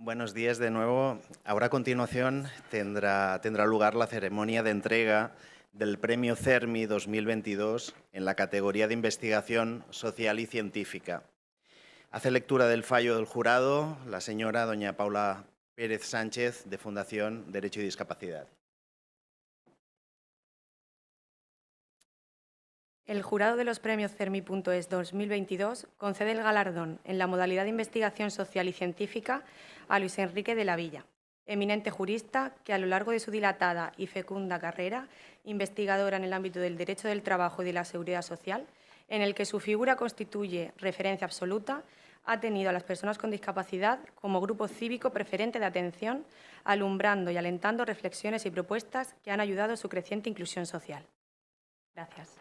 Buenos días de nuevo. Ahora a continuación tendrá lugar la ceremonia de entrega del Premio CERMI 2022 en la categoría de Investigación Social y Científica. Hace lectura del fallo del jurado la señora doña Paula Pérez Sánchez, de Fundación Derecho y Discapacidad. El jurado de los premios CERMI.es 2022 concede el galardón en la modalidad de investigación social y científica a Luis Enrique de la Villa, eminente jurista que a lo largo de su dilatada y fecunda carrera, investigadora en el ámbito del derecho del trabajo y de la seguridad social, en el que su figura constituye referencia absoluta, ha tenido a las personas con discapacidad como grupo cívico preferente de atención, alumbrando y alentando reflexiones y propuestas que han ayudado a su creciente inclusión social. Gracias.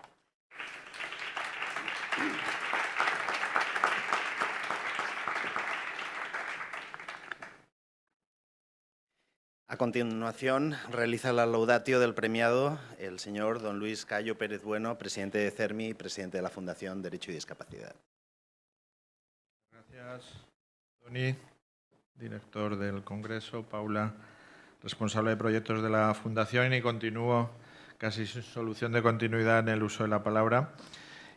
A continuación, realiza la laudatio del premiado el señor don Luis Cayo Pérez Bueno, presidente de CERMI y presidente de la Fundación Derecho y Discapacidad. Gracias, Toni, director del Congreso, Paula, responsable de proyectos de la Fundación, y continúo casi sin solución de continuidad en el uso de la palabra.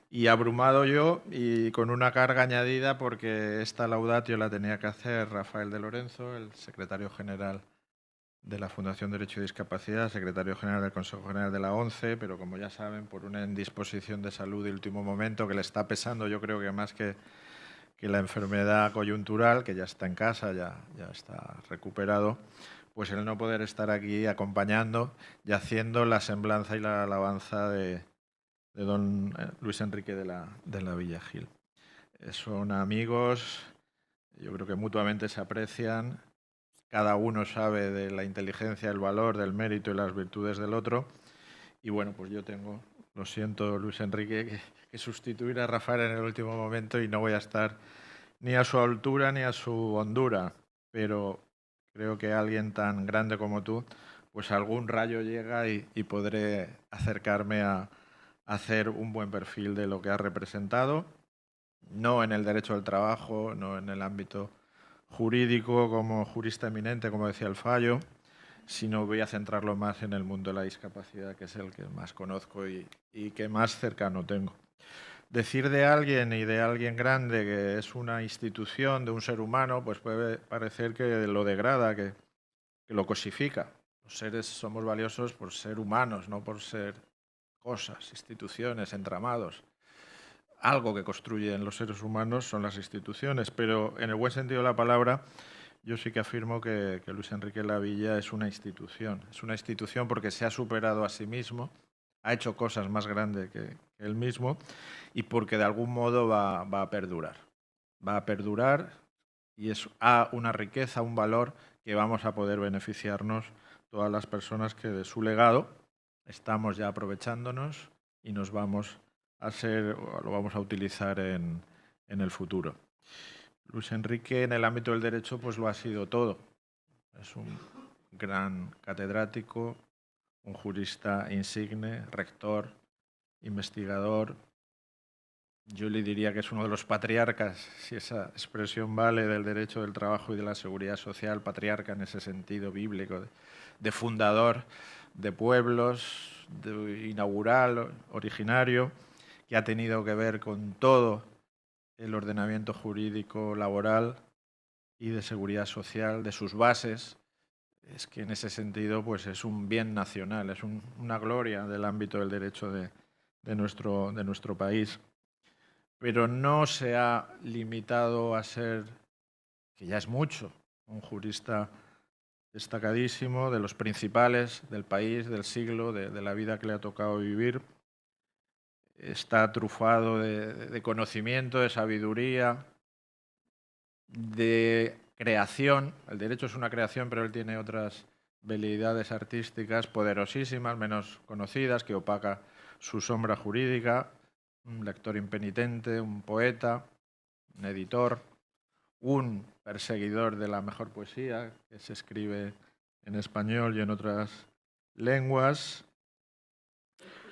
Y abrumado yo y con una carga añadida porque esta laudatio la tenía que hacer Rafael de Lorenzo, el secretario general de la Fundación Derecho y Discapacidad, secretario general del Consejo General de la ONCE, pero como ya saben, por una indisposición de salud de último momento que le está pesando, yo creo que más que la enfermedad coyuntural, que ya está en casa, ya está recuperado, pues el no poder estar aquí acompañando y haciendo la semblanza y la alabanza de don Luis Enrique de la Villa Gil. Son amigos, yo creo que mutuamente se aprecian, cada uno sabe de la inteligencia, el valor, del mérito y las virtudes del otro. Y bueno, pues yo tengo, lo siento Luis Enrique, que sustituir a Rafael en el último momento y no voy a estar ni a su altura ni a su hondura, pero creo que alguien tan grande como tú, pues algún rayo llega y podré acercarme a hacer un buen perfil de lo que has representado, no en el derecho del trabajo, no en el ámbito jurídico como jurista eminente, como decía el fallo, sino voy a centrarlo más en el mundo de la discapacidad, que es el que más conozco y que más cercano tengo. Decir de alguien y de alguien grande que es una institución de un ser humano, pues puede parecer que lo degrada, que lo cosifica. Los seres somos valiosos por ser humanos, no por ser cosas, instituciones, entramados. Algo que construyen los seres humanos son las instituciones, pero en el buen sentido de la palabra, yo sí que afirmo que Luis Enrique Lavilla es una institución. Es una institución porque se ha superado a sí mismo, ha hecho cosas más grandes que él mismo y porque de algún modo va a perdurar. Va a perdurar y es una riqueza, un valor que vamos a poder beneficiarnos todas las personas que de su legado estamos ya aprovechándonos y nos vamos a lo vamos a utilizar en el futuro. Luis Enrique en el ámbito del derecho pues lo ha sido todo. Es un gran catedrático, un jurista insigne, rector, investigador. Yo le diría que es uno de los patriarcas, si esa expresión vale, del derecho del trabajo y de la seguridad social, patriarca en ese sentido bíblico, de fundador de pueblos, de inaugural, originario, que ha tenido que ver con todo el ordenamiento jurídico laboral y de seguridad social, de sus bases. Es que en ese sentido pues es un bien nacional, es una gloria del ámbito del derecho de nuestro país. Pero no se ha limitado a ser, que ya es mucho, un jurista destacadísimo, de los principales del país, del siglo, de la vida que le ha tocado vivir. Está trufado de conocimiento, de sabiduría, de creación. El derecho es una creación, pero él tiene otras veleidades artísticas poderosísimas, menos conocidas, que opaca su sombra jurídica. Un lector impenitente, un poeta, un editor, un perseguidor de la mejor poesía, que se escribe en español y en otras lenguas.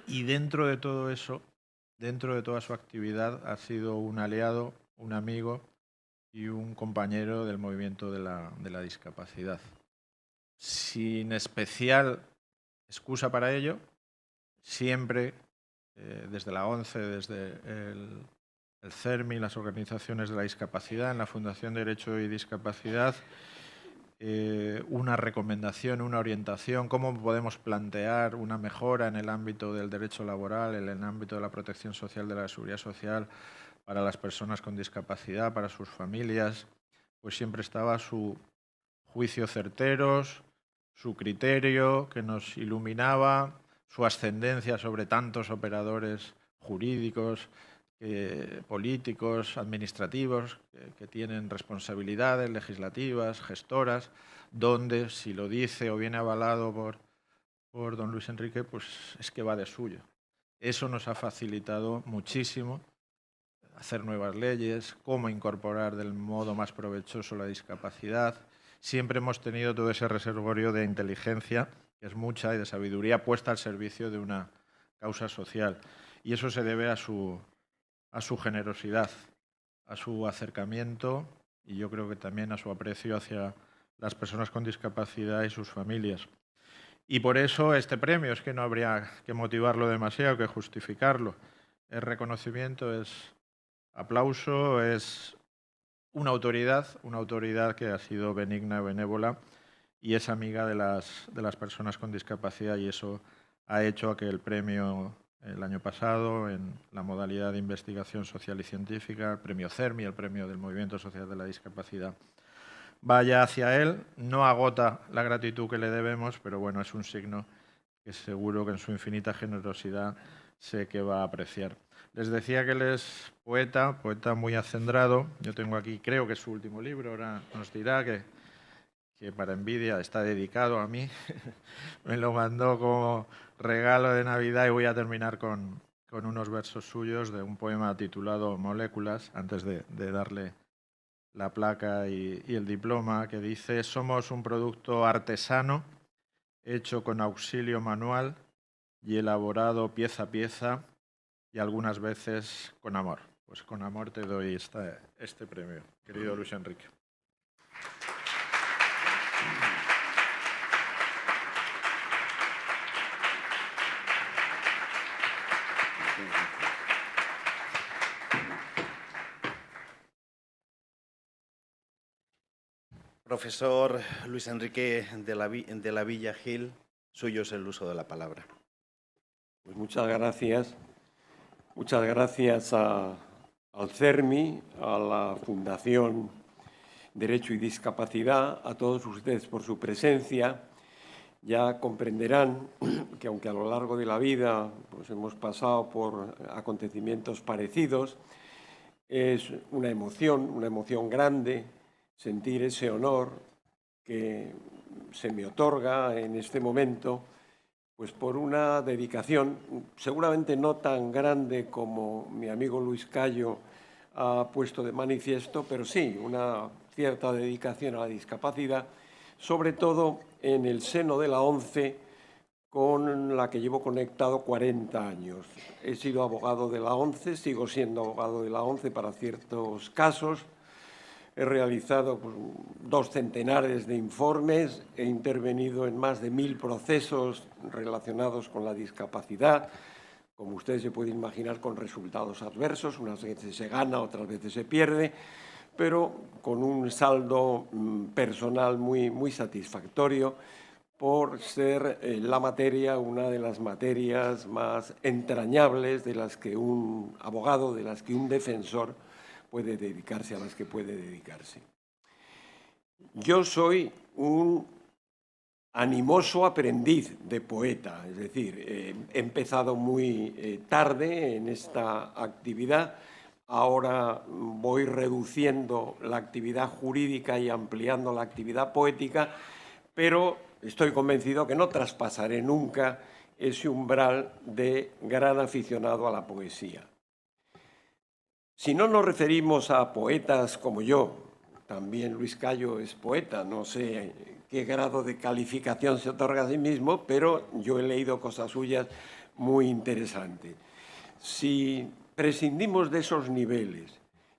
Y dentro de todo eso, dentro de toda su actividad, ha sido un aliado, un amigo y un compañero del movimiento de la discapacidad. Sin especial excusa para ello, siempre, desde la ONCE, desde el CERMI, las organizaciones de la discapacidad, en la Fundación de Derecho y Discapacidad, una recomendación, una orientación, cómo podemos plantear una mejora en el ámbito del derecho laboral, en el ámbito de la protección social, de la seguridad social, para las personas con discapacidad, para sus familias, pues siempre estaba su juicio certeros, su criterio que nos iluminaba, su ascendencia sobre tantos operadores jurídicos, políticos, administrativos, que tienen responsabilidades legislativas, gestoras, donde si lo dice o viene avalado por don Luis Enrique, pues es que va de suyo. Eso nos ha facilitado muchísimo hacer nuevas leyes, cómo incorporar del modo más provechoso la discapacidad. Siempre hemos tenido todo ese reservorio de inteligencia, que es mucha, y de sabiduría puesta al servicio de una causa social. Y eso se debe a su generosidad, a su acercamiento y yo creo que también a su aprecio hacia las personas con discapacidad y sus familias. Y por eso este premio, es que no habría que motivarlo demasiado, que justificarlo. Es reconocimiento, es aplauso, es una autoridad que ha sido benigna, benévola y es amiga de las personas con discapacidad, y eso ha hecho a que el premio el año pasado, en la modalidad de investigación social y científica, el premio CERMI, el premio del Movimiento Social de la Discapacidad, vaya hacia él. No agota la gratitud que le debemos, pero bueno, es un signo que seguro que en su infinita generosidad sé que va a apreciar. Les decía que él es poeta muy acendrado. Yo tengo aquí, creo que es su último libro, ahora nos dirá que para envidia está dedicado a mí. Me lo mandó como regalo de Navidad y voy a terminar con unos versos suyos de un poema titulado Moléculas, antes de darle la placa y el diploma, que dice: somos un producto artesano hecho con auxilio manual y elaborado pieza a pieza y algunas veces con amor. Pues con amor te doy este premio, querido Luis Enrique. Profesor Luis Enrique de la Villa Gil, suyo es el uso de la palabra. Pues muchas gracias. Muchas gracias al CERMI, a la Fundación Derecho y Discapacidad, a todos ustedes por su presencia. Ya comprenderán que aunque a lo largo de la vida pues hemos pasado por acontecimientos parecidos, es una emoción grande sentir ese honor que se me otorga en este momento, pues por una dedicación seguramente no tan grande como mi amigo Luis Cayo ha puesto de manifiesto, pero sí una cierta dedicación a la discapacidad, sobre todo en el seno de la ONCE, con la que llevo conectado 40 años. He sido abogado de la ONCE, sigo siendo abogado de la ONCE para ciertos casos. He realizado 2 centenares de informes, he intervenido en más de 1000 procesos relacionados con la discapacidad, como ustedes se pueden imaginar, con resultados adversos. Unas veces se gana, otras veces se pierde, pero con un saldo personal muy satisfactorio por ser la materia, una de las materias más entrañables de las que un abogado, de las que un defensor puede dedicarse, a las que puede dedicarse. Yo soy un animoso aprendiz de poeta, es decir, he empezado muy tarde en esta actividad. Ahora voy reduciendo la actividad jurídica y ampliando la actividad poética, pero estoy convencido que no traspasaré nunca ese umbral de gran aficionado a la poesía. Si no nos referimos a poetas como yo, también Luis Cayo es poeta, no sé qué grado de calificación se otorga a sí mismo, pero yo he leído cosas suyas muy interesantes. Si prescindimos de esos niveles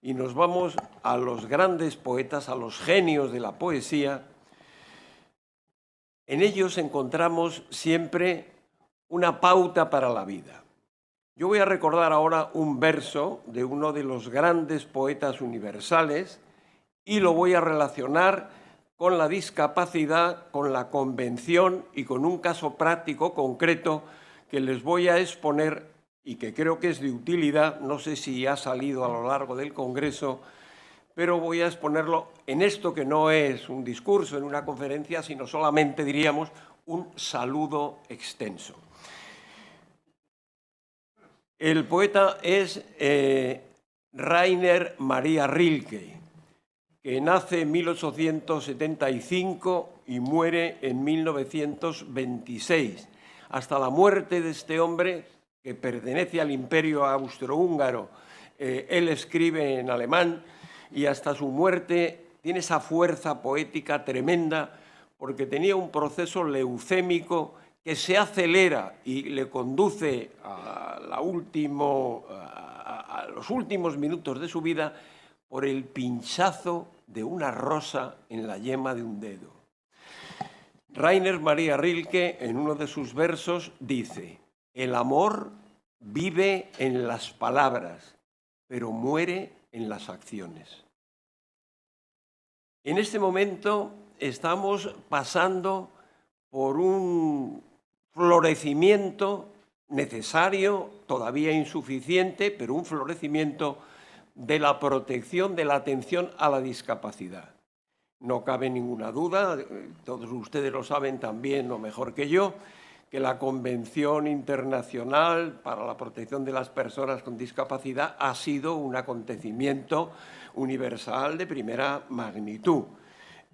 y nos vamos a los grandes poetas, a los genios de la poesía, en ellos encontramos siempre una pauta para la vida. Yo voy a recordar ahora un verso de uno de los grandes poetas universales y lo voy a relacionar con la discapacidad, con la convención y con un caso práctico concreto que les voy a exponer y que creo que es de utilidad. No sé si ha salido a lo largo del Congreso, pero voy a exponerlo en esto que no es un discurso en una conferencia, sino solamente, diríamos, un saludo extenso. El poeta es Rainer Maria Rilke, que nace en 1875 y muere en 1926. Hasta la muerte de este hombre, que pertenece al Imperio austrohúngaro, él escribe en alemán, y hasta su muerte tiene esa fuerza poética tremenda porque tenía un proceso leucémico que se acelera y le conduce a los últimos minutos de su vida por el pinchazo de una rosa en la yema de un dedo. Rainer Maria Rilke, en uno de sus versos, dice: el amor vive en las palabras, pero muere en las acciones. En este momento estamos pasando por un florecimiento necesario, todavía insuficiente, pero un florecimiento de la protección, de la atención a la discapacidad. No cabe ninguna duda, todos ustedes lo saben también o mejor que yo, que la Convención Internacional para la Protección de las Personas con Discapacidad ha sido un acontecimiento universal de primera magnitud.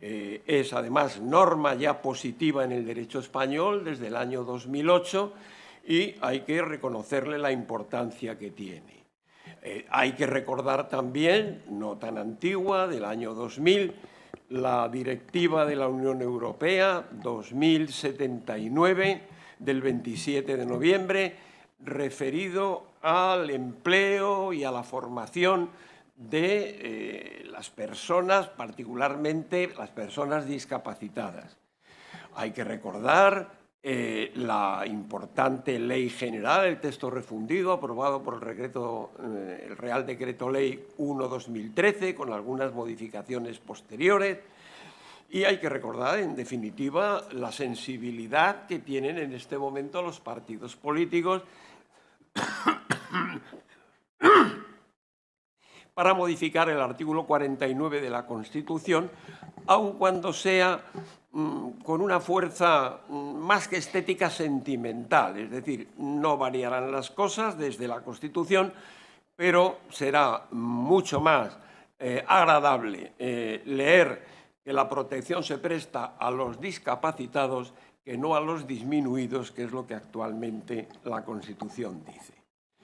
Es además norma ya positiva en el derecho español desde el año 2008 y hay que reconocerle la importancia que tiene. Hay que recordar también, no tan antigua, del año 2000, la Directiva de la Unión Europea 2079 del 27 de noviembre, referido al empleo y a la formación de las personas, particularmente las personas discapacitadas. Hay que recordar la importante Ley General, el texto refundido, aprobado por el Real Decreto Ley 1/2013, con algunas modificaciones posteriores. Y hay que recordar, en definitiva, la sensibilidad que tienen en este momento los partidos políticos para modificar el artículo 49 de la Constitución, aun cuando sea con una fuerza más que estética, sentimental. Es decir, no variarán las cosas desde la Constitución, pero será mucho más agradable leer que la protección se presta a los discapacitados que no a los disminuidos, que es lo que actualmente la Constitución dice.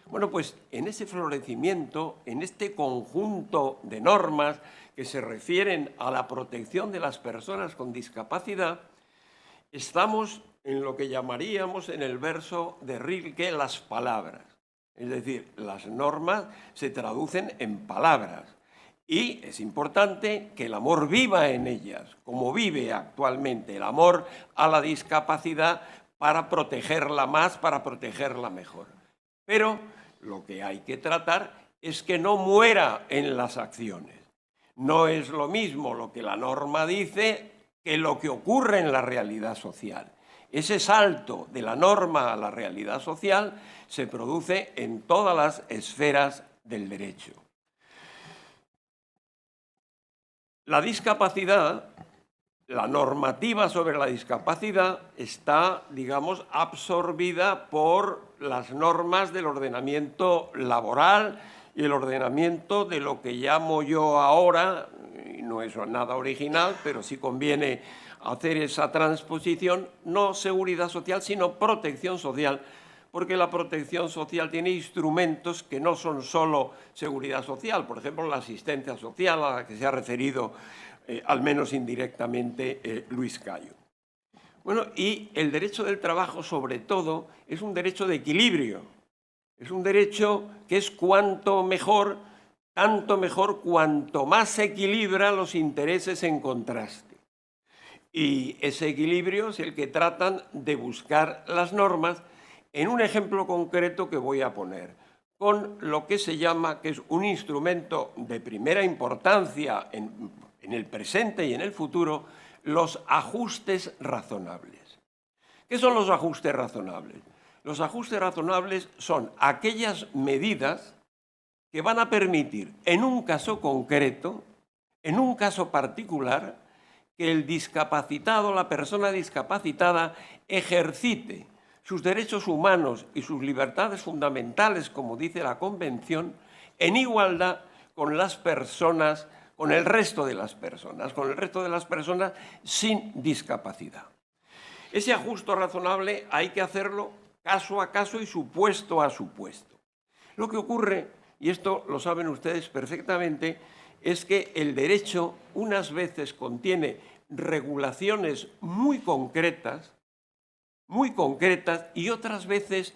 Bueno, pues en ese florecimiento, en este conjunto de normas que se refieren a la protección de las personas con discapacidad, estamos en lo que llamaríamos en el verso de Rilke las palabras. Es decir, las normas se traducen en palabras. Y es importante que el amor viva en ellas, como vive actualmente el amor a la discapacidad, para protegerla más, para protegerla mejor. Pero lo que hay que tratar es que no muera en las acciones. No es lo mismo lo que la norma dice que lo que ocurre en la realidad social. Ese salto de la norma a la realidad social se produce en todas las esferas del derecho. La discapacidad, la normativa sobre la discapacidad está, digamos, absorbida por las normas del ordenamiento laboral y el ordenamiento de lo que llamo yo ahora, y no es nada original, pero sí conviene hacer esa transposición, no seguridad social, sino protección social, porque la protección social tiene instrumentos que no son solo seguridad social, por ejemplo, la asistencia social a la que se ha referido al menos indirectamente Luis Cayo. Bueno, y el derecho del trabajo, sobre todo, es un derecho de equilibrio, es un derecho que es cuanto mejor, tanto mejor cuanto más se equilibra los intereses en contraste. Y ese equilibrio es el que tratan de buscar las normas en un ejemplo concreto que voy a poner, con lo que se llama, que es un instrumento de primera importancia en el presente y en el futuro, los ajustes razonables. ¿Qué son los ajustes razonables? Los ajustes razonables son aquellas medidas que van a permitir, en un caso concreto, en un caso particular, que el discapacitado, la persona discapacitada, ejercite sus derechos humanos y sus libertades fundamentales, como dice la Convención, en igualdad con las personas, con el resto de las personas sin discapacidad. Ese ajuste razonable hay que hacerlo caso a caso y supuesto a supuesto. Lo que ocurre, y esto lo saben ustedes perfectamente, es que el derecho unas veces contiene regulaciones muy concretas y otras veces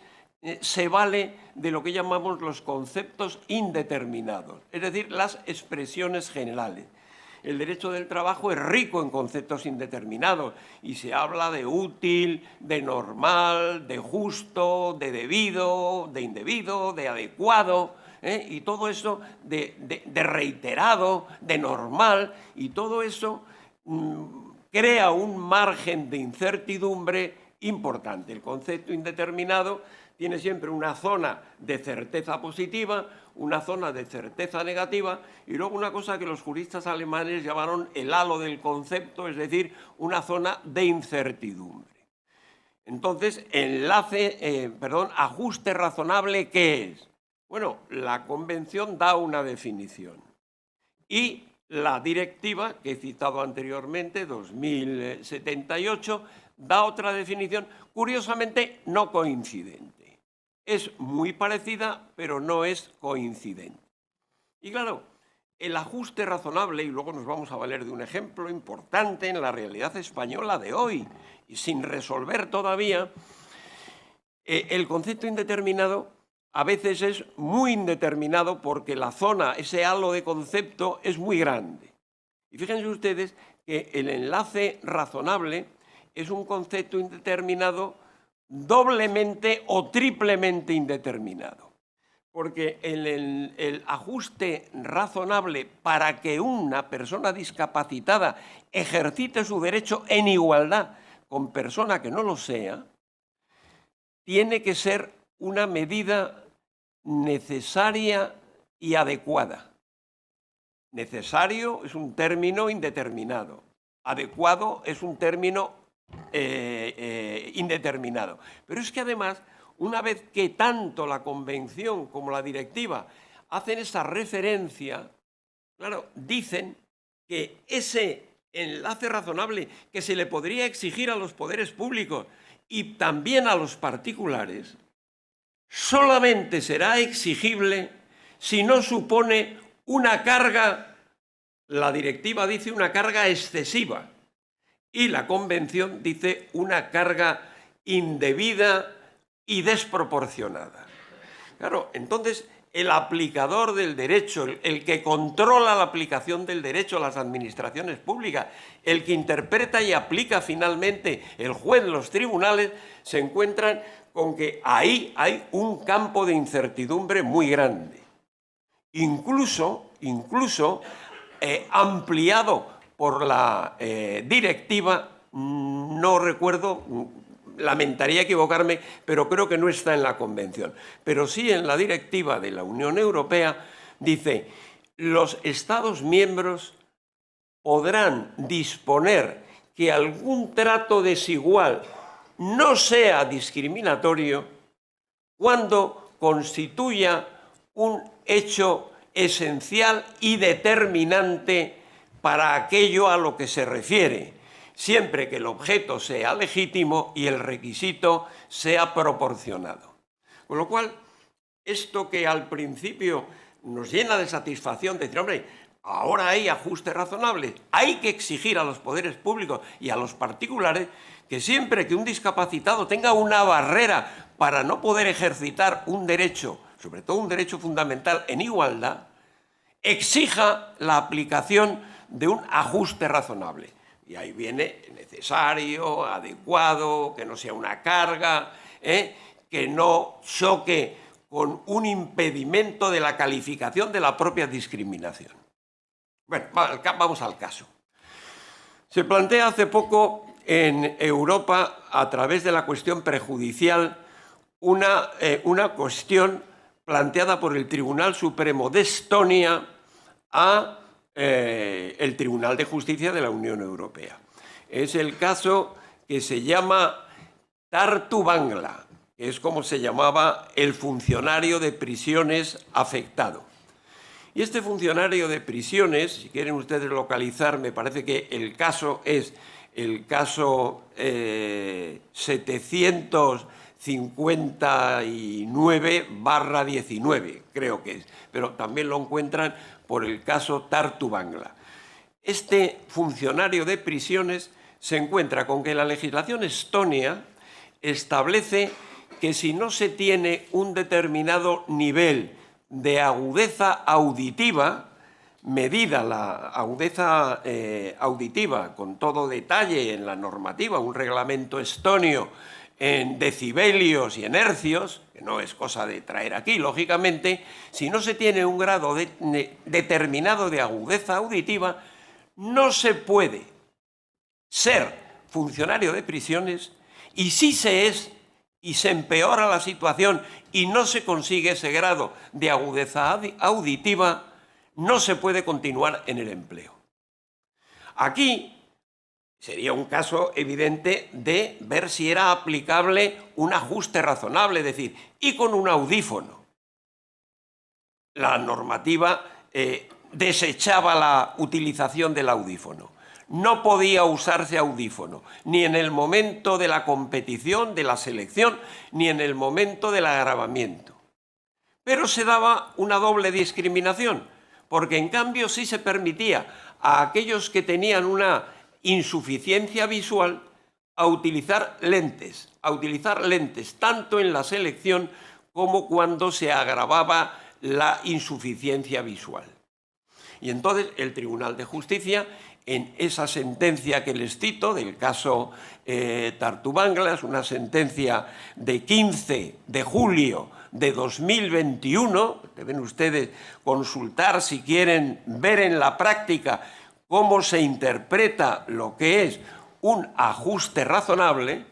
se vale de lo que llamamos los conceptos indeterminados, es decir, las expresiones generales. El derecho del trabajo es rico en conceptos indeterminados y se habla de útil, de normal, de justo, de debido, de indebido, de adecuado, y todo eso de reiterado, de normal, y todo eso crea un margen de incertidumbre importante. El concepto indeterminado tiene siempre una zona de certeza positiva, una zona de certeza negativa y luego una cosa que los juristas alemanes llamaron el halo del concepto, es decir, una zona de incertidumbre. Entonces, ajuste razonable, ¿qué es? Bueno, la Convención da una definición y la directiva, que he citado anteriormente, 2078, da otra definición, curiosamente no coincidente. Es muy parecida, pero no es coincidente. Y claro, el ajuste razonable, y luego nos vamos a valer de un ejemplo importante en la realidad española de hoy, y sin resolver todavía, el concepto indeterminado a veces es muy indeterminado porque la zona, ese halo de concepto, es muy grande. Y fíjense ustedes que el enlace razonable es un concepto indeterminado doblemente o triplemente indeterminado. Porque el ajuste razonable para que una persona discapacitada ejercite su derecho en igualdad con persona que no lo sea, tiene que ser una medida necesaria y adecuada. Necesario es un término indeterminado. Adecuado es un término indeterminado. Pero es que además, una vez que tanto la Convención como la directiva hacen esa referencia, claro, dicen que ese enlace razonable que se le podría exigir a los poderes públicos y también a los particulares, solamente será exigible si no supone una carga, la directiva dice una carga excesiva y la Convención dice una carga indebida y desproporcionada. Claro, entonces el aplicador del derecho, el que controla la aplicación del derecho a las administraciones públicas, el que interpreta y aplica finalmente el juez, los tribunales, se encuentran con que ahí hay un campo de incertidumbre muy grande. Incluso ampliado por la directiva, no recuerdo, lamentaría equivocarme, pero creo que no está en la Convención. Pero sí en la directiva de la Unión Europea dice: los Estados miembros podrán disponer que algún trato desigual no sea discriminatorio cuando constituya un hecho esencial y determinante para aquello a lo que se refiere, siempre que el objeto sea legítimo y el requisito sea proporcionado. Con lo cual, esto que al principio nos llena de satisfacción, de decir, hombre, ahora hay ajustes razonables, hay que exigir a los poderes públicos y a los particulares que siempre que un discapacitado tenga una barrera para no poder ejercitar un derecho, sobre todo un derecho fundamental en igualdad, exija la aplicación de un ajuste razonable. Y ahí viene necesario, adecuado, que no sea una carga, que no choque con un impedimento de la calificación de la propia discriminación. Bueno, vamos al caso. Se plantea hace poco en Europa, a través de la cuestión prejudicial, una cuestión planteada por el Tribunal Supremo de Estonia a el Tribunal de Justicia de la Unión Europea. Es el caso que se llama Tartu Bangla, que es como se llamaba el funcionario de prisiones afectado. Y este funcionario de prisiones, si quieren ustedes localizar, me parece que el caso es el caso 759/19, creo que es, pero también lo encuentran por el caso Tartu Bangla. Este funcionario de prisiones se encuentra con que la legislación estonia establece que si no se tiene un determinado nivel de agudeza auditiva, medida la agudeza auditiva con todo detalle en la normativa, un reglamento estonio en decibelios y en hercios, que no es cosa de traer aquí, lógicamente, si no se tiene un grado determinado de agudeza auditiva, no se puede ser funcionario de prisiones, y si se es y se empeora la situación y no se consigue ese grado de agudeza auditiva, no se puede continuar en el empleo. Aquí sería un caso evidente de ver si era aplicable un ajuste razonable, es decir, y con un audífono. La normativa desechaba la utilización del audífono. No podía usarse audífono, ni en el momento de la competición, de la selección, ni en el momento del agravamiento. Pero se daba una doble discriminación, porque en cambio sí se permitía a aquellos que tenían una insuficiencia visual a utilizar lentes tanto en la selección como cuando se agravaba la insuficiencia visual. Y entonces el Tribunal de Justicia, en esa sentencia que les cito, del caso Tartu Bangla, es una sentencia de 15 de julio de 2021, deben ustedes consultar si quieren ver en la práctica cómo se interpreta lo que es un ajuste razonable. El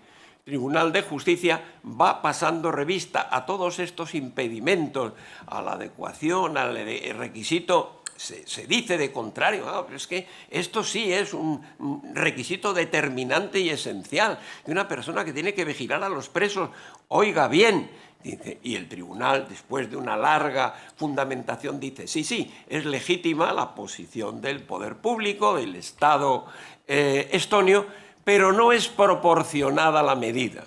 Tribunal de Justicia va pasando revista a todos estos impedimentos, a la adecuación, al requisito. Se dice de contrario, pero es que esto sí es un requisito determinante y esencial de una persona que tiene que vigilar a los presos. Oiga bien, dice, y el tribunal, después de una larga fundamentación, dice, sí, es legítima la posición del poder público, del Estado estonio, pero no es proporcionada la medida.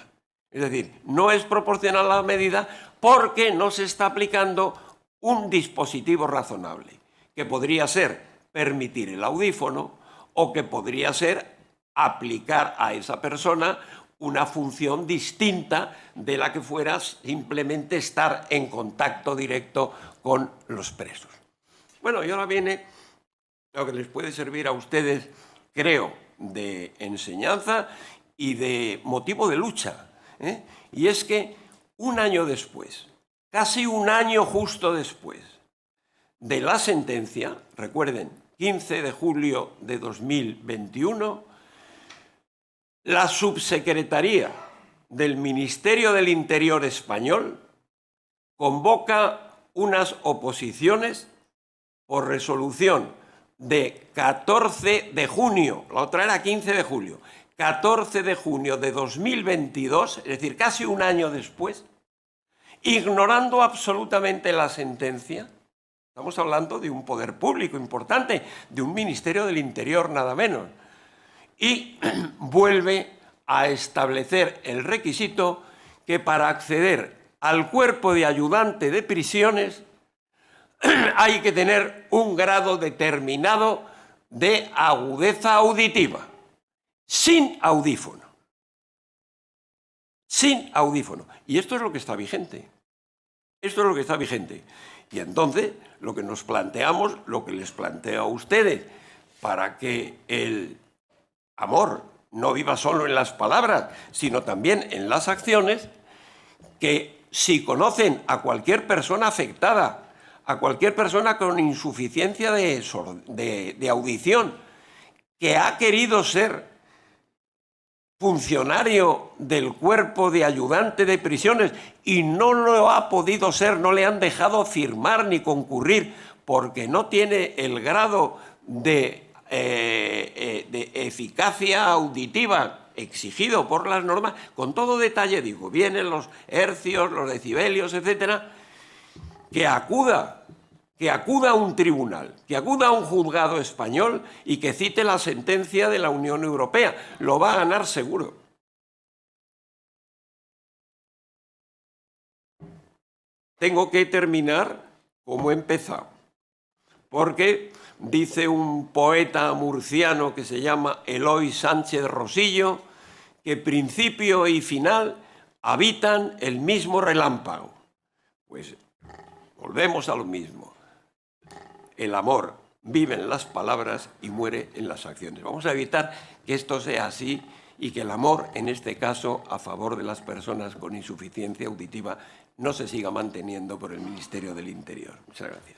Es decir, no es proporcionada la medida porque no se está aplicando un dispositivo razonable, que podría ser permitir el audífono o que podría ser aplicar a esa persona una función distinta de la que fuera simplemente estar en contacto directo con los presos. Bueno, y ahora viene lo que les puede servir a ustedes, creo, de enseñanza y de motivo de lucha, y es que un año después, casi un año justo después de la sentencia, recuerden, 15 de julio de 2021, la Subsecretaría del Ministerio del Interior español convoca unas oposiciones por resolución de 14 de junio, la otra era 15 de julio, 14 de junio de 2022, es decir, casi un año después, ignorando absolutamente la sentencia. Estamos hablando de un poder público importante, de un Ministerio del Interior nada menos. Y vuelve a establecer el requisito que para acceder al cuerpo de ayudante de prisiones hay que tener un grado determinado de agudeza auditiva, sin audífono. Sin audífono. Y esto es lo que está vigente. Esto es lo que está vigente. Y entonces, lo que nos planteamos, lo que les planteo a ustedes, para que el amor no viva solo en las palabras, sino también en las acciones, que si conocen a cualquier persona afectada, a cualquier persona con insuficiencia de audición, que ha querido ser funcionario del cuerpo de ayudante de prisiones y no lo ha podido ser, no le han dejado firmar ni concurrir porque no tiene el grado de eficacia auditiva exigido por las normas, con todo detalle digo, vienen los hercios, los decibelios, etcétera, que acuda a un tribunal, que acuda a un juzgado español y que cite la sentencia de la Unión Europea. Lo va a ganar seguro. Tengo que terminar como he empezado, porque dice un poeta murciano que se llama Eloy Sánchez Rosillo que principio y final habitan el mismo relámpago. Pues volvemos a lo mismo. El amor vive en las palabras y muere en las acciones. Vamos a evitar que esto sea así y que el amor, en este caso, a favor de las personas con insuficiencia auditiva, no se siga manteniendo por el Ministerio del Interior. Muchas gracias.